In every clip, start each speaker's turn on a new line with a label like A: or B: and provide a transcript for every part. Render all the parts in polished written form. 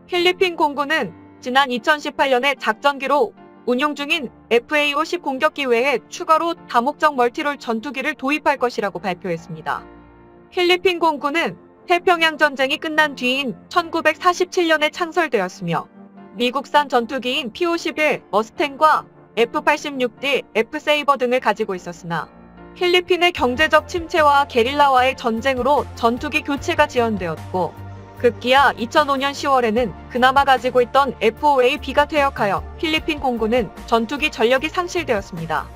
A: 필리핀 공군은 지난 2018년에 작전기로 운용 중인 FA-50 공격기 외에 추가로 다목적 멀티롤 전투기를 도입할 것이라고 발표했습니다. 필리핀 공군은 태평양 전쟁이 끝난 뒤인 1947년에 창설되었으며 미국산 전투기인 P-51 머스탱과 F-86D, F-세이버 등을 가지고 있었으나 필리핀의 경제적 침체와 게릴라와의 전쟁으로 전투기 교체가 지연되었고 급기야 2005년 10월에는 그나마 가지고 있던 F-5AB가 퇴역하여 필리핀 공군은 전투기 전력이 상실되었습니다.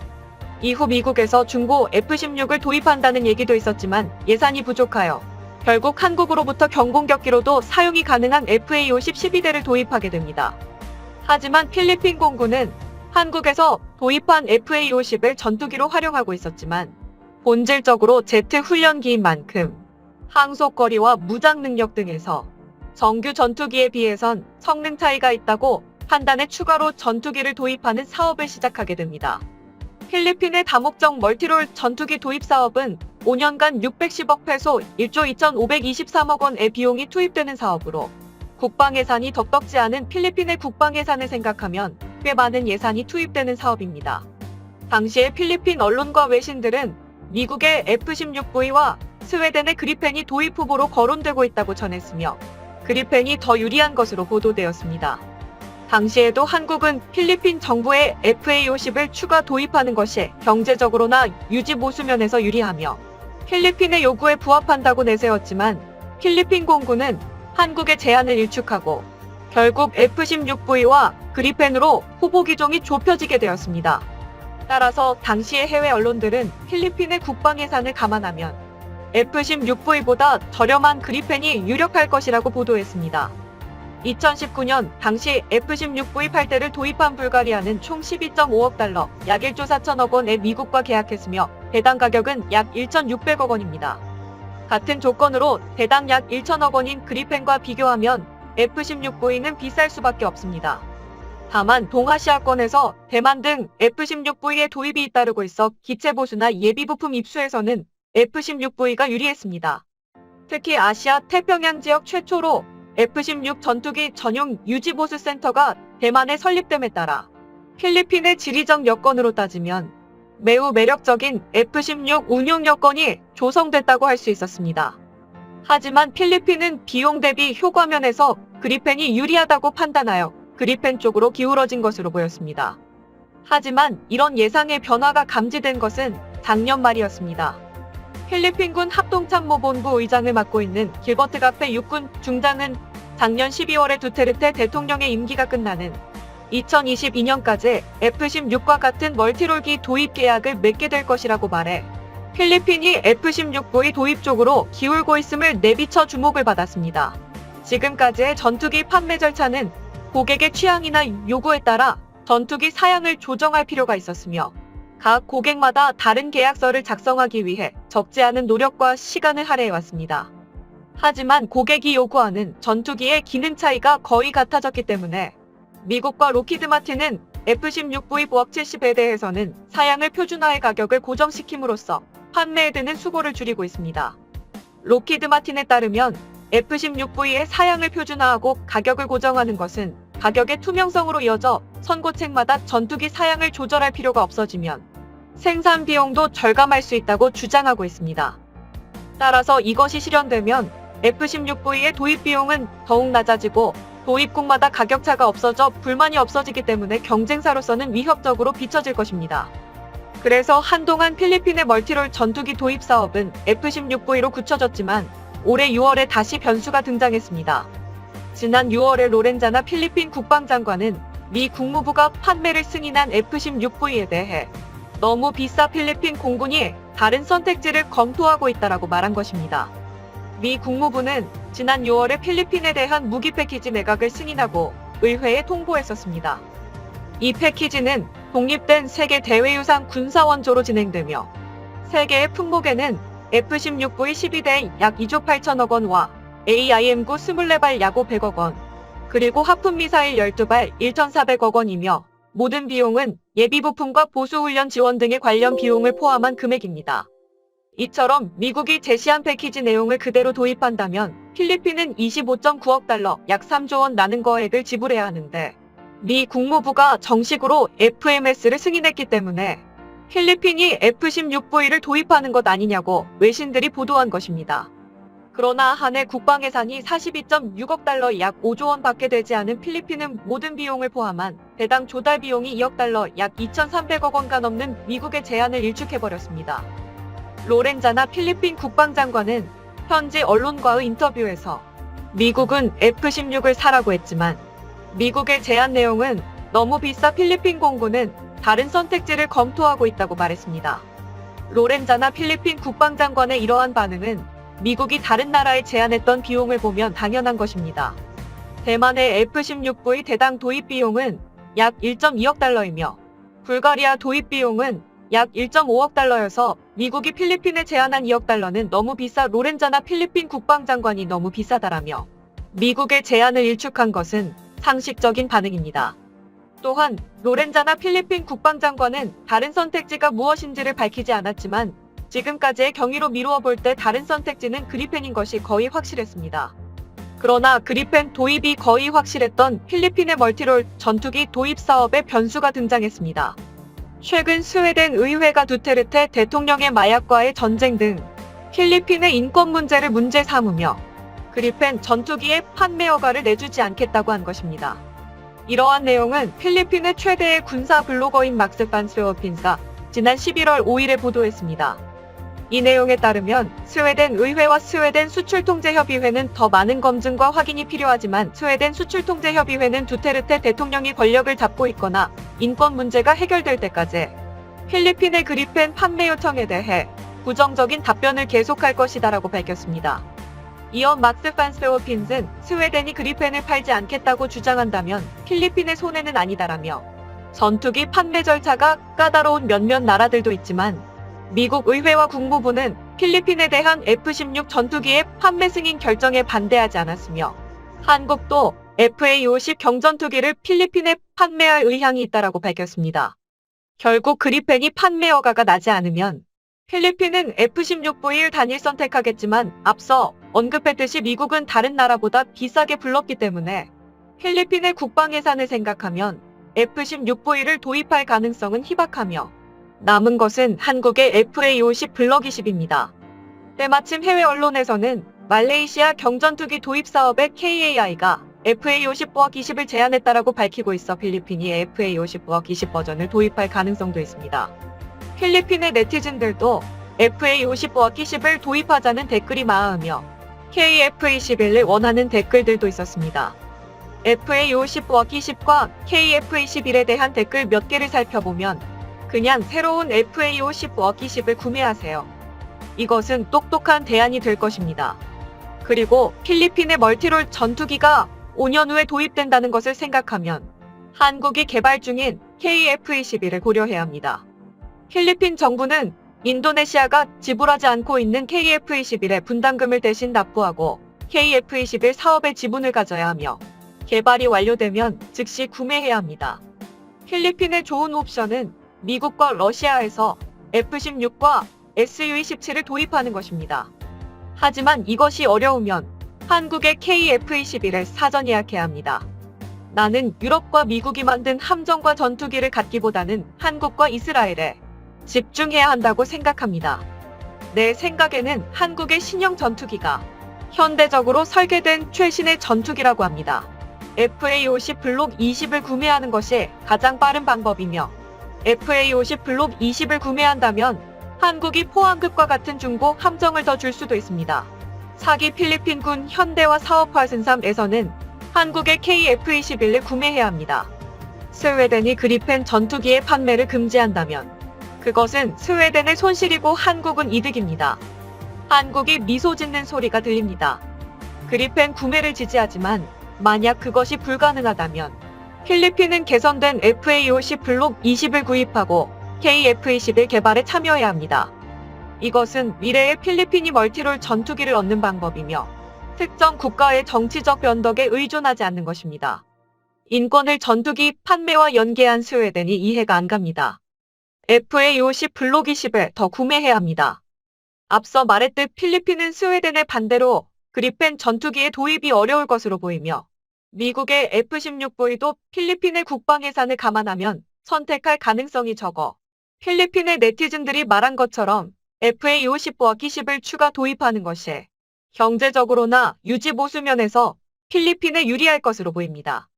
A: 이후 미국에서 중고 F-16을 도입한다는 얘기도 있었지만 예산이 부족하여 결국 한국으로부터 경공격기로도 사용이 가능한 FA-50 12대를 도입하게 됩니다. 하지만 필리핀 공군은 한국에서 도입한 FA-50을 전투기로 활용하고 있었지만 본질적으로 제트 훈련기인 만큼 항속거리와 무장 능력 등에서 정규 전투기에 비해선 성능 차이가 있다고 판단해 추가로 전투기를 도입하는 사업을 시작하게 됩니다. 필리핀의 다목적 멀티롤 전투기 도입 사업은 5년간 610억 페소 1조 2,523억 원의 비용이 투입되는 사업으로 국방 예산이 덕덕지 않은 필리핀의 국방 예산을 생각하면 꽤 많은 예산이 투입되는 사업입니다. 당시의 필리핀 언론과 외신들은 미국의 F-16V와 스웨덴의 그리펜이 도입 후보로 거론되고 있다고 전했으며 그리펜이 더 유리한 것으로 보도되었습니다. 당시에도 한국은 필리핀 정부의 FA-50을 추가 도입하는 것이 경제적으로나 유지 보수 면에서 유리하며 필리핀의 요구에 부합한다고 내세웠지만 필리핀 공군은 한국의 제안을 일축하고 결국 F-16V와 그리펜으로 후보 기종이 좁혀지게 되었습니다. 따라서 당시의 해외 언론들은 필리핀의 국방 예산을 감안하면 F-16V보다 저렴한 그리펜이 유력할 것이라고 보도했습니다. 2019년 당시 F-16V 8대를 도입한 불가리아는 총 12.5억 달러, 약 1조 4천억 원에 미국과 계약했으며 배당 가격은 약 1,600억 원입니다. 같은 조건으로 대당 약 1천억 원인 그리펜과 비교하면 F-16V는 비쌀 수밖에 없습니다. 다만 동아시아권에서 대만 등 F-16V의 도입이 잇따르고 있어 기체 보수나 예비 부품 입수에서는 F-16V가 유리했습니다. 특히 아시아 태평양 지역 최초로 F-16 전투기 전용 유지보수 센터가 대만에 설립됨에 따라 필리핀의 지리적 여건으로 따지면 매우 매력적인 F-16 운용 여건이 조성됐다고 할 수 있었습니다. 하지만 필리핀은 비용 대비 효과 면에서 그리펜이 유리하다고 판단하여 그리펜 쪽으로 기울어진 것으로 보였습니다. 하지만 이런 예상의 변화가 감지된 것은 작년 말이었습니다. 필리핀군 합동참모본부 의장을 맡고 있는 길버트 가페 육군 중장은 작년 12월에 두테르테 대통령의 임기가 끝나는 2022년까지 F-16과 같은 멀티롤기 도입 계약을 맺게 될 것이라고 말해 필리핀이 F-16V 도입 쪽으로 기울고 있음을 내비쳐 주목을 받았습니다. 지금까지의 전투기 판매 절차는 고객의 취향이나 요구에 따라 전투기 사양을 조정할 필요가 있었으며 각 고객마다 다른 계약서를 작성하기 위해 적지 않은 노력과 시간을 할애해왔습니다. 하지만 고객이 요구하는 전투기의 기능 차이가 거의 같아졌기 때문에 미국과 로키드 마틴은 F-16V 부업 70에 대해서는 사양을 표준화해 가격을 고정시킴으로써 판매에 드는 수고를 줄이고 있습니다. 로키드 마틴에 따르면 F-16V의 사양을 표준화하고 가격을 고정하는 것은 가격의 투명성으로 이어져 선고책마다 전투기 사양을 조절할 필요가 없어지면 생산 비용도 절감할 수 있다고 주장하고 있습니다. 따라서 이것이 실현되면 F-16V의 도입 비용은 더욱 낮아지고 도입국마다 가격차가 없어져 불만이 없어지기 때문에 경쟁사로서는 위협적으로 비춰질 것입니다. 그래서 한동안 필리핀의 멀티롤 전투기 도입 사업은 F-16V로 굳혀졌지만 올해 6월에 다시 변수가 등장했습니다. 지난 6월에 로렌자나 필리핀 국방장관은 미 국무부가 판매를 승인한 F-16V에 대해 너무 비싸 필리핀 공군이 다른 선택지를 검토하고 있다라고 말한 것입니다. 미 국무부는 지난 6월에 필리핀에 대한 무기 패키지 매각을 승인하고 의회에 통보했었습니다. 이 패키지는 독립된 세계 대외유산 군사원조로 진행되며 세계의 품목에는 F-16V 12대 약 2조 8천억 원과 AIM-9 24발 야구 100억 원, 그리고 하푼미사일 12발 1,400억 원이며 모든 비용은 예비부품과 보수훈련 지원 등의 관련 비용을 포함한 금액입니다. 이처럼 미국이 제시한 패키지 내용을 그대로 도입한다면 필리핀은 25.9억 달러, 약 3조 원 나는 거액을 지불해야 하는데 미 국무부가 정식으로 FMS를 승인했기 때문에 필리핀이 F-16V를 도입하는 것 아니냐고 외신들이 보도한 것입니다. 그러나 한 해 국방 예산이 42.6억 달러 약 5조 원밖에 되지 않은 필리핀은 모든 비용을 포함한 배당 조달 비용이 2억 달러 약 2,300억 원가 넘는 미국의 제안을 일축해버렸습니다. 로렌자나 필리핀 국방장관은 현지 언론과의 인터뷰에서 미국은 F-16을 사라고 했지만 미국의 제안 내용은 너무 비싸 필리핀 공군은 다른 선택지를 검토하고 있다고 말했습니다. 로렌자나 필리핀 국방장관의 이러한 반응은 미국이 다른 나라에 제안했던 비용을 보면 당연한 것입니다. 대만의 F-16V 대당 도입 비용은 약 1.2억 달러이며 불가리아 도입 비용은 약 1.5억 달러여서 미국이 필리핀에 제안한 2억 달러는 너무 비싸 로렌자나 필리핀 국방장관이 너무 비싸다라며 미국의 제안을 일축한 것은 상식적인 반응입니다. 또한 로렌자나 필리핀 국방장관은 다른 선택지가 무엇인지를 밝히지 않았지만 지금까지의 경위로 미루어 볼 때 다른 선택지는 그리펜인 것이 거의 확실했습니다. 그러나 그리펜 도입이 거의 확실했던 필리핀의 멀티롤 전투기 도입 사업에 변수가 등장했습니다. 최근 스웨덴 의회가 두테르테 대통령의 마약과의 전쟁 등 필리핀의 인권 문제를 문제 삼으며 그리펜 전투기의 판매 허가를 내주지 않겠다고 한 것입니다. 이러한 내용은 필리핀의 최대의 군사 블로거인 막스 판스웨어핀사 지난 11월 5일에 보도했습니다. 이 내용에 따르면 스웨덴 의회와 스웨덴 수출통제협의회는 더 많은 검증과 확인이 필요하지만 스웨덴 수출통제협의회는 두테르테 대통령이 권력을 잡고 있거나 인권 문제가 해결될 때까지 필리핀의 그리펜 판매 요청에 대해 부정적인 답변을 계속할 것이다라고 밝혔습니다. 이어 막스 판스웨어핀은 스웨덴이 그리펜을 팔지 않겠다고 주장한다면 필리핀의 손해는 아니다라며 전투기 판매 절차가 까다로운 몇몇 나라들도 있지만 미국 의회와 국무부는 필리핀에 대한 F-16 전투기의 판매 승인 결정에 반대하지 않았으며 한국도 FA-50 경전투기를 필리핀에 판매할 의향이 있다라고 밝혔습니다. 결국 그리펜이 판매 허가가 나지 않으면 필리핀은 F-16V를 단일 선택하겠지만 앞서 언급했듯이 미국은 다른 나라보다 비싸게 불렀기 때문에 필리핀의 국방 예산을 생각하면 F-16V를 도입할 가능성은 희박하며 남은 것은 한국의 FA-50 블럭 20입니다. 때마침 해외 언론에서는 말레이시아 경전투기 도입 사업에 KAI가 FA-50 블럭 20을 제안했다라고 밝히고 있어 필리핀이 FA-50 블럭 20 버전을 도입할 가능성도 있습니다. 필리핀의 네티즌들도 FA-50 블럭 20을 도입하자는 댓글이 많으며 KF-21을 원하는 댓글들도 있었습니다. FA-50 블럭 20과 KF-21에 대한 댓글 몇 개를 살펴보면 그냥 새로운 FA-50 블럭 20을 구매하세요. 이것은 똑똑한 대안이 될 것입니다. 그리고 필리핀의 멀티롤 전투기가 5년 후에 도입된다는 것을 생각하면 한국이 개발 중인 KF-21을 고려해야 합니다. 필리핀 정부는 인도네시아가 지불하지 않고 있는 KF-21의 분담금을 대신 납부하고 KF-21 사업의 지분을 가져야 하며 개발이 완료되면 즉시 구매해야 합니다. 필리핀의 좋은 옵션은 미국과 러시아에서 F-16과 Su-27을 도입하는 것입니다. 하지만 이것이 어려우면 한국의 KF-21을 사전 예약해야 합니다. 나는 유럽과 미국이 만든 함정과 전투기를 갖기보다는 한국과 이스라엘에 집중해야 한다고 생각합니다. 내 생각에는 한국의 신형 전투기가 현대적으로 설계된 최신의 전투기라고 합니다. FA-50 블록 20을 구매하는 것이 가장 빠른 방법이며 FA-50 블록 20을 구매한다면 한국이 포항급과 같은 중고 함정을 더 줄 수도 있습니다. 차기 필리핀군 현대화 사업 화승3에서는 한국의 KF-21을 구매해야 합니다. 스웨덴이 그리펜 전투기의 판매를 금지한다면 그것은 스웨덴의 손실이고 한국은 이득입니다. 한국이 미소 짓는 소리가 들립니다. 그리펜 구매를 지지하지만 만약 그것이 불가능하다면 필리핀은 개선된 FA-50 블록 20을 구입하고 KF-21 개발에 참여해야 합니다. 이것은 미래의 필리핀이 멀티롤 전투기를 얻는 방법이며 특정 국가의 정치적 변덕에 의존하지 않는 것입니다. 인권을 전투기 판매와 연계한 스웨덴이 이해가 안 갑니다. FA-50 블록 20을 더 구매해야 합니다. 앞서 말했듯 필리핀은 스웨덴의 반대로 그리펜 전투기의 도입이 어려울 것으로 보이며 미국의 F-16V도 필리핀의 국방 예산을 감안하면 선택할 가능성이 적어 필리핀의 네티즌들이 말한 것처럼 FA-50와 10을 추가 도입하는 것이 경제적으로나 유지 보수 면에서 필리핀에 유리할 것으로 보입니다.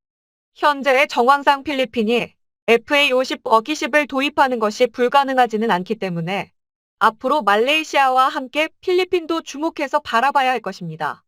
A: 현재의 정황상 필리핀이 FA-50을 도입하는 것이 불가능하지는 않기 때문에 앞으로 말레이시아와 함께 필리핀도 주목해서 바라봐야 할 것입니다.